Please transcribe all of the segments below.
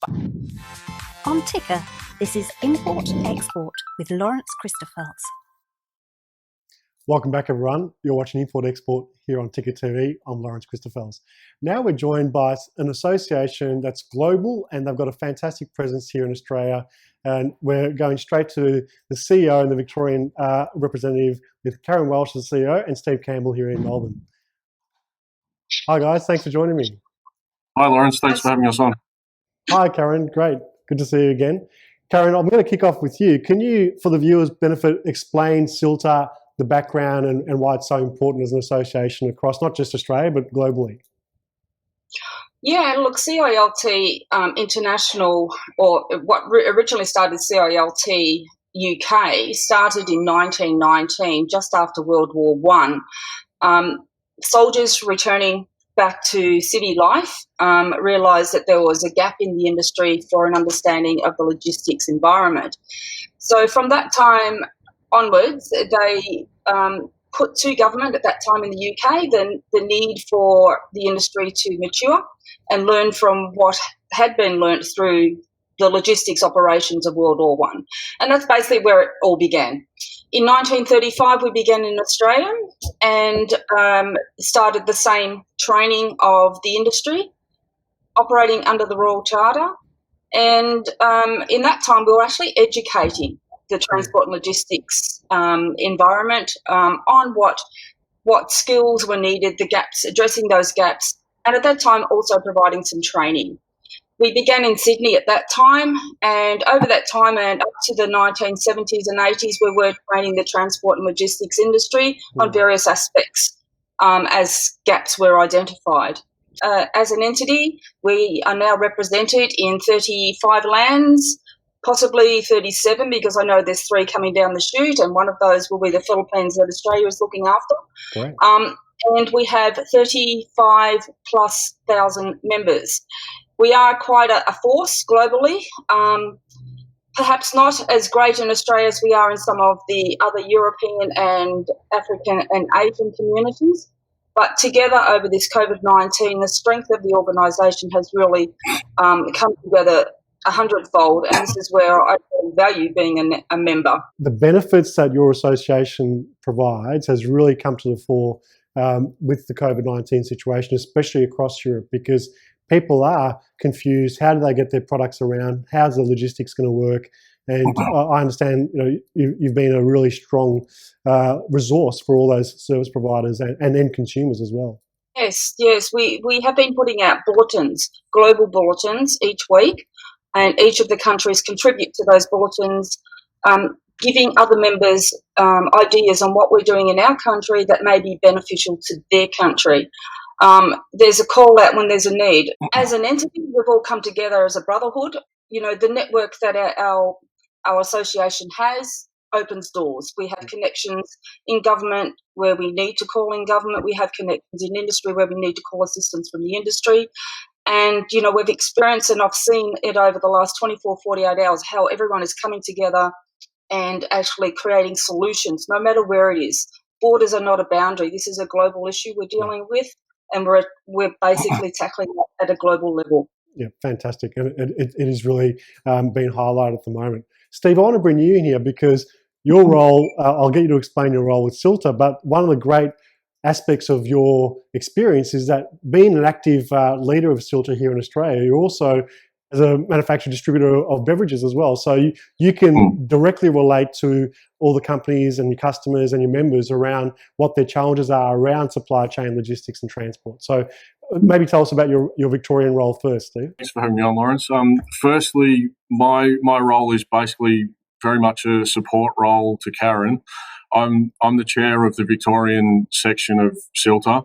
On Ticker, this is Import Export with Lawrence CHRISTOFFELSZ. Welcome back, everyone. You're watching Import Export here on Ticker TV. I'm Lawrence CHRISTOFFELSZ. Now we're joined by an association that's global, and they've got a fantastic presence here in Australia. And we're going straight to the CEO and the Victorian representative with Karyn Welsh, the CEO, and Steve Campbell here in Melbourne. Hi, guys. Thanks for joining me. Hi, Lawrence. Thanks for having us on. Hi, Karyn. Great. Good to see you again. Karyn, I'm going to kick off with you. Can you, for the viewers' benefit, explain CILTA, the background, and why it's so important as an association across not just Australia, but globally? Yeah, look, CILT International, or what originally started CILT UK, started in 1919, just after World War I. Soldiers returning back to city life realised that there was a gap in the industry for an understanding of the logistics environment. So from that time onwards, they put to government at that time in the UK the need for the industry to mature and learn from what had been learnt through the logistics operations of World War I. And that's basically where it all began. In 1935, we began in Australia and started the same training of the industry, operating under the Royal Charter. And in that time, we were actually educating the transport and logistics environment on what skills were needed, the gaps, addressing those gaps, and at that time also providing some training. We began in Sydney at that time, and over that time and up to the 1970s and 80s, we were training the transport and logistics industry on various aspects as gaps were identified. As an entity, we are now represented in 35 lands, possibly 37, because I know there's 3 coming down the chute, and one of those will be the Philippines that Australia is looking after. Great. And we have 35,000+ members. We are quite a force globally, perhaps not as great in Australia as we are in some of the other European and African and Asian communities. But together over this COVID-19, the strength of the organisation has really come together 100-fold, and this is where I value being a member. The benefits that your association provides has really come to the fore with the COVID-19 situation, especially across Europe, because people are confused. How do they get their products around? How's the logistics going to work? And I understand, you've been a really strong resource for all those service providers and end consumers as well. Yes, we have been putting out bulletins, global bulletins each week, and each of the countries contribute to those bulletins, giving other members ideas on what we're doing in our country that may be beneficial to their country. There's a call out when there's a need. As an entity, we've all come together as a brotherhood. The network that our association has opens doors. We have connections in government where we need to call in government. We have connections in industry where we need to call assistance from the industry. And, we've experienced, and I've seen it over the last 24, 48 hours, how everyone is coming together and actually creating solutions, no matter where it is. Borders are not a boundary. This is a global issue we're dealing with, and we're basically tackling it at a global level. Yeah, fantastic. And it is really being highlighted at the moment. Steve, I want to bring you in here because your role, I'll get you to explain your role with CILTA, but one of the great aspects of your experience is that being an active leader of CILTA here in Australia, you're also as a manufacturer distributor of beverages as well. So you can directly relate to all the companies and your customers and your members around what their challenges are around supply chain, logistics and transport. So maybe tell us about your Victorian role first, Steve. Thanks for having me on, Lawrence. Firstly, my role is basically very much a support role to Karyn. I'm the chair of the Victorian section of CILTA,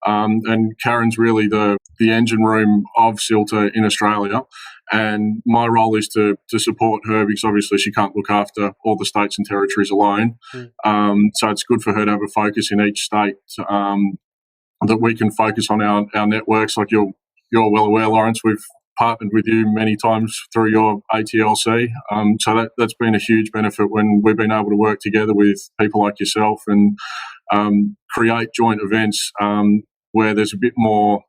and Karyn's really the engine room of CILTA in Australia. And my role is to support her because obviously she can't look after all the states and territories alone. So it's good for her to have a focus in each state that we can focus on our networks. Like you're well aware, Lawrence, we've partnered with you many times through your ATLC. So that's been a huge benefit when we've been able to work together with people like yourself and create joint events where there's a bit more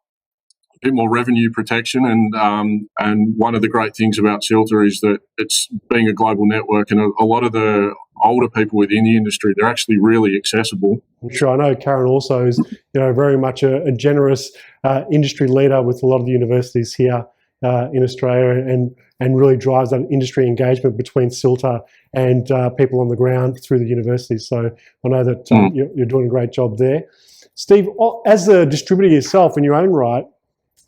bit more revenue protection, and one of the great things about CILTA is that it's being a global network, and a lot of the older people within the industry, they're actually really accessible. Sure, I know Karyn also is, very much a generous industry leader with a lot of the universities here in Australia, and really drives that industry engagement between CILTA and people on the ground through the universities. So I know that you're doing a great job there. Steve, as a distributor yourself in your own right,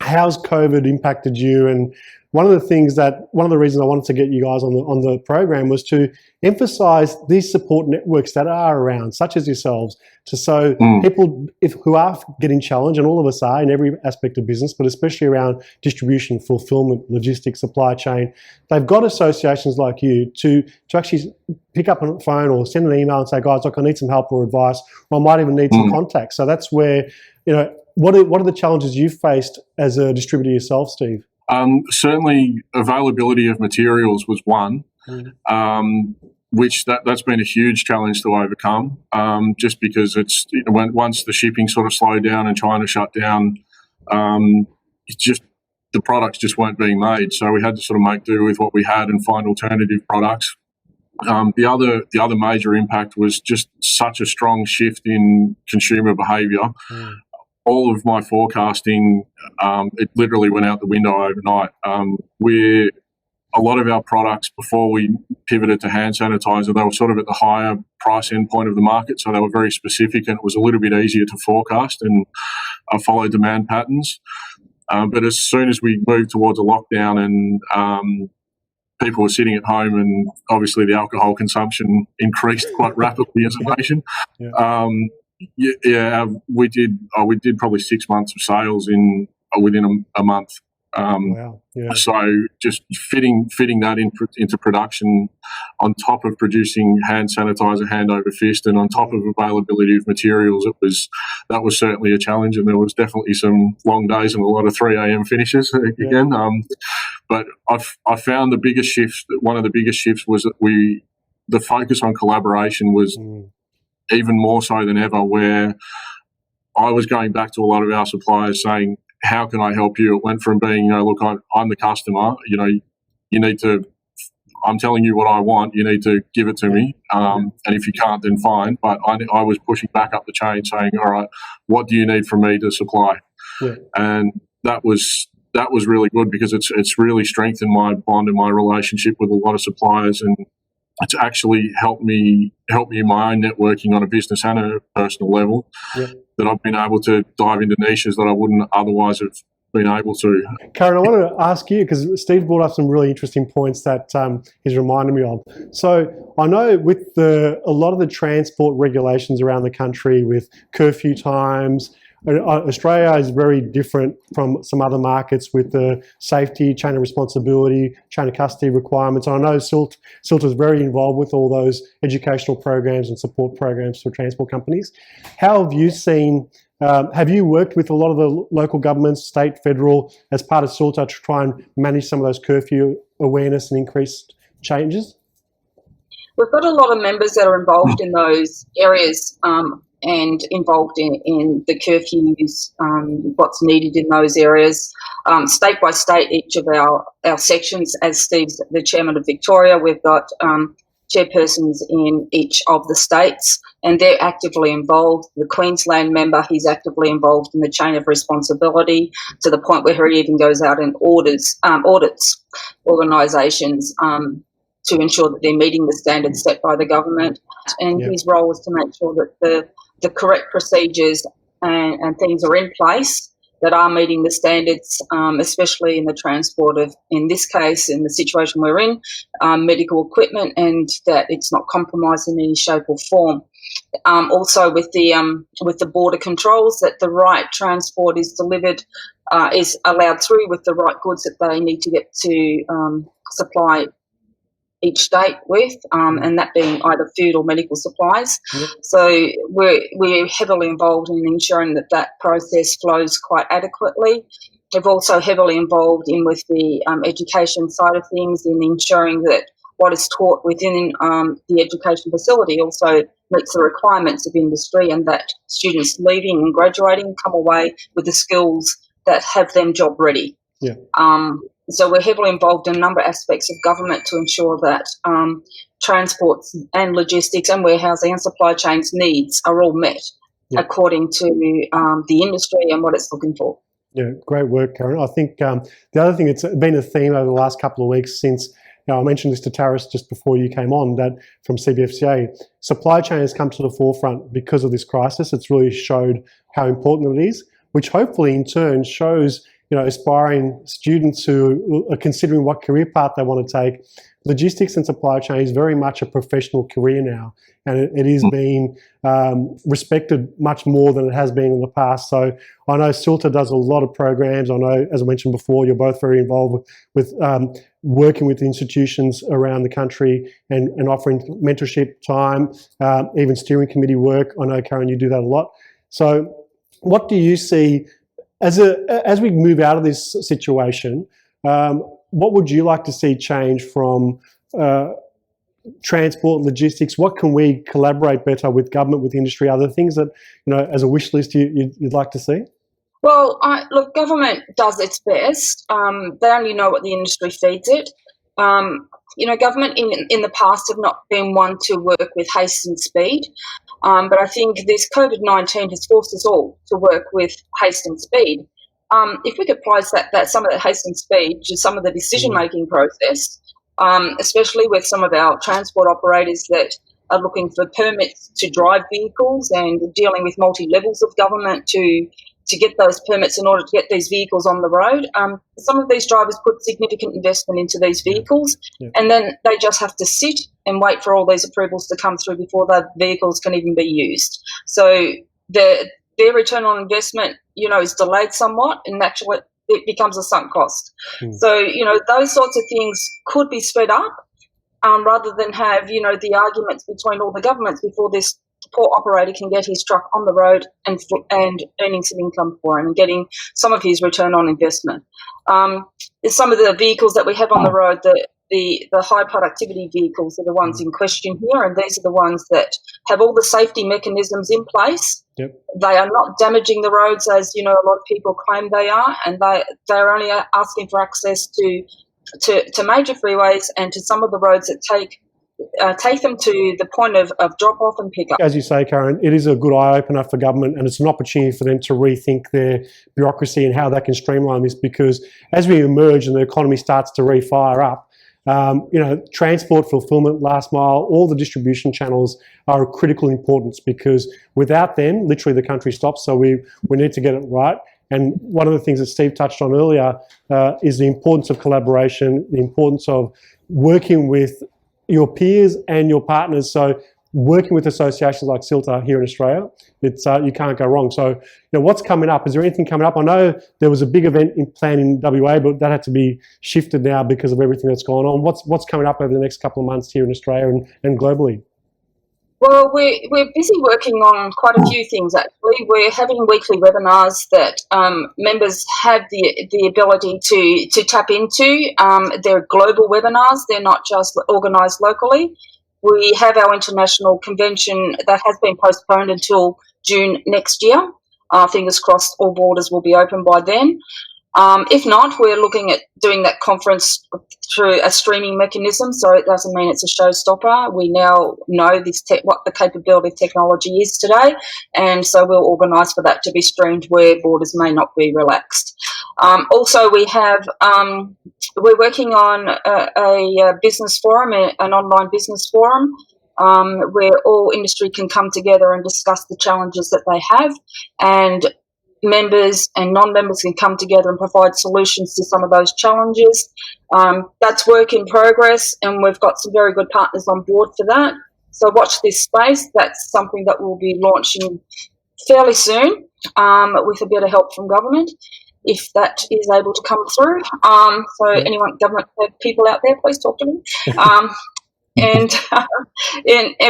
how's COVID impacted you? And one of the reasons I wanted to get you guys on the program was to emphasise these support networks that are around, such as yourselves, people who are getting challenged, and all of us are in every aspect of business, but especially around distribution, fulfilment, logistics, supply chain. They've got associations like you to actually pick up a phone or send an email and say, guys, look, I need some help or advice, or I might even need some contacts. So that's where, what are the challenges you've faced as a distributor yourself, Steve? Certainly availability of materials was one, which that's been a huge challenge to overcome, just because it's once the shipping sort of slowed down and China shut down, the products just weren't being made. So we had to sort of make do with what we had and find alternative products. The other major impact was just such a strong shift in consumer behaviour. All of my forecasting, it literally went out the window overnight. A lot of our products, before we pivoted to hand sanitizer, they were sort of at the higher price end point of the market, so they were very specific, and it was a little bit easier to forecast and follow demand patterns. But as soon as we moved towards a lockdown and people were sitting at home, and obviously the alcohol consumption increased quite rapidly as a nation. We did probably 6 months of sales within a month. Wow. Yeah. So just fitting that into production, on top of producing hand sanitizer hand over fist, and on top of availability of materials, that was certainly a challenge, and there was definitely some long days and a lot of 3 a.m. finishes again. But I found one of the biggest shifts was that the focus on collaboration was even more so than ever, where I was going back to a lot of our suppliers saying, how can I help you? It went from being, look, I'm the customer, you need to, I'm telling you what I want, you need to give it to me. And if you can't, then fine. But I was pushing back up the chain saying, all right, what do you need from me to supply? Yeah. And that was really good, because it's really strengthened my bond and my relationship with a lot of suppliers, and it's actually helped me in my own networking on a business and a personal level, that I've been able to dive into niches that I wouldn't otherwise have been able to. Karyn, I want to ask you, because Steve brought up some really interesting points that he's reminded me of. So I know with a lot of the transport regulations around the country, with curfew times, Australia is very different from some other markets with the safety, chain of responsibility, chain of custody requirements. And I know CILTA is very involved with all those educational programs and support programs for transport companies. How have you seen, have you worked with a lot of the local governments, state, federal, as part of CILTA to try and manage some of those curfew awareness and increased changes? We've got a lot of members that are involved in those areas, and involved in the curfews, what's needed in those areas. State by state, each of our sections, as Steve's the chairman of Victoria, we've got chairpersons in each of the states, and they're actively involved. The Queensland member, he's actively involved in the chain of responsibility, to the point where he even goes out and audits organisations to ensure that they're meeting the standards set by the government. And his role is to make sure that the correct procedures and things are in place that are meeting the standards, especially in the transport of, in this case, in the situation we're in, medical equipment, and that it's not compromised in any shape or form. Also with the border controls, that the right transport is delivered, is allowed through with the right goods that they need to get to supply each state with, and that being either food or medical supplies. So we're heavily involved in ensuring that process flows quite adequately. We're also heavily involved with the education side of things, in ensuring that what is taught within the education facility also meets the requirements of industry, and that students leaving and graduating come away with the skills that have them job ready. Yeah. So we're heavily involved in a number of aspects of government to ensure that transport and logistics and warehousing and supply chains needs are all met according to the industry and what it's looking for. Yeah, great work, Karyn. I think the other thing, it's been a theme over the last couple of weeks since, I mentioned this to Taris just before you came on, that from CBFCA, supply chain has come to the forefront because of this crisis. It's really showed how important it is, which hopefully in turn shows, aspiring students who are considering what career path they want to take. Logistics and supply chain is very much a professional career now, and it is being respected much more than it has been in the past. So I know CILTA does a lot of programs. I know, as I mentioned before, you're both very involved with working with institutions around the country and offering mentorship time, even steering committee work. I know, Karyn, you do that a lot. So what do you see as we move out of this situation? What would you like to see change from transport, logistics? What can we collaborate better with government, with industry? Are there things that, as a wish list you'd like to see? Well, look, government does its best. They only know what the industry feeds it. Government in the past have not been one to work with haste and speed. But I think this COVID-19 has forced us all to work with haste and speed. If we could place that some of the haste and speed to some of the decision-making process, especially with some of our transport operators that are looking for permits to drive vehicles and dealing with multi-levels of government to get those permits in order to get these vehicles on the road. Some of these drivers put significant investment into these vehicles, and then they just have to sit and wait for all these approvals to come through before the vehicles can even be used. So their return on investment, is delayed somewhat, and naturally it becomes a sunk cost. So, those sorts of things could be sped up rather than have, the arguments between all the governments before this poor operator can get his truck on the road and earning some income for him and getting some of his return on investment. Some of the vehicles that we have on the road, the high productivity vehicles are the ones in question here, and these are the ones that have all the safety mechanisms in place. Yep. They are not damaging the roads as a lot of people claim they are, and they're only asking for access to major freeways and to some of the roads that take them to the point of drop off and pick up. As you say, Karyn, it is a good eye opener for government, and it's an opportunity for them to rethink their bureaucracy and how they can streamline this, because as we emerge and the economy starts to refire up, transport, fulfillment, last mile, all the distribution channels are of critical importance, because without them, literally the country stops. So we need to get it right. And one of the things that Steve touched on earlier is the importance of collaboration, the importance of working with your peers and your partners. So working with associations like CILTA here in Australia, it's you can't go wrong. So, what's coming up? Is there anything coming up? I know there was a big event planned in WA, but that had to be shifted now because of everything that's going on. What's coming up over the next couple of months here in Australia and globally? Well, we're busy working on quite a few things, actually. We're having weekly webinars that members have the ability to tap into. They're global webinars. They're not just organised locally. We have our international convention that has been postponed until June next year. Fingers crossed all borders will be open by then. If not, we're looking at doing that conference through a streaming mechanism, so it doesn't mean it's a showstopper. We now know what the capability of technology is today, and so we'll organise for that to be streamed where borders may not be relaxed. Also, we're working on a business forum, an online business forum, where all industry can come together and discuss the challenges that they have, and members and non-members can come together and provide solutions to some of those challenges. That's work in progress, and we've got some very good partners on board for that. So watch this space. That's something that we'll be launching fairly soon with a bit of help from government, if that is able to come through. So anyone, government people out there, please talk to me. And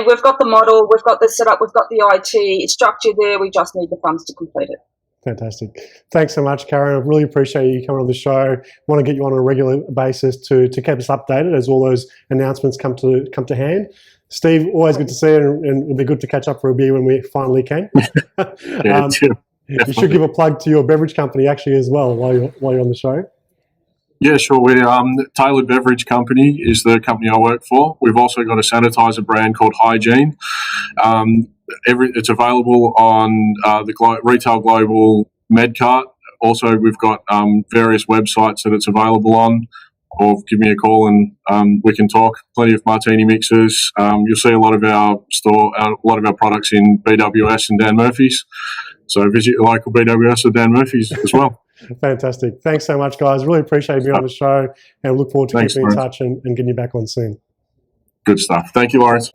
we've got the model, we've got the setup, we've got the IT structure there. We just need the funds to complete it. Fantastic. Thanks so much, Karyn. I really appreciate you coming on the show. Want to get you on a regular basis to keep us updated as all those announcements come to hand. Steve, always good to see you, and it'll be good to catch up for a beer when we finally can. You should give a plug to your beverage company actually as well while you're on the show. Yeah, sure. We're Tailored Beverage Company is the company I work for. We've also got a sanitizer brand called Hygiene. It's available on the Retail Global Medcart. Also, we've got various websites that it's available on. Or give me a call and we can talk. Plenty of martini mixers. You'll see a lot of our products in BWS and Dan Murphy's. So visit your local BWS or Dan Murphy's as well. Fantastic. Thanks so much, guys. Really appreciate you being on the show and look forward to keeping in touch and getting you back on soon. Good stuff. Thank you, Lawrence.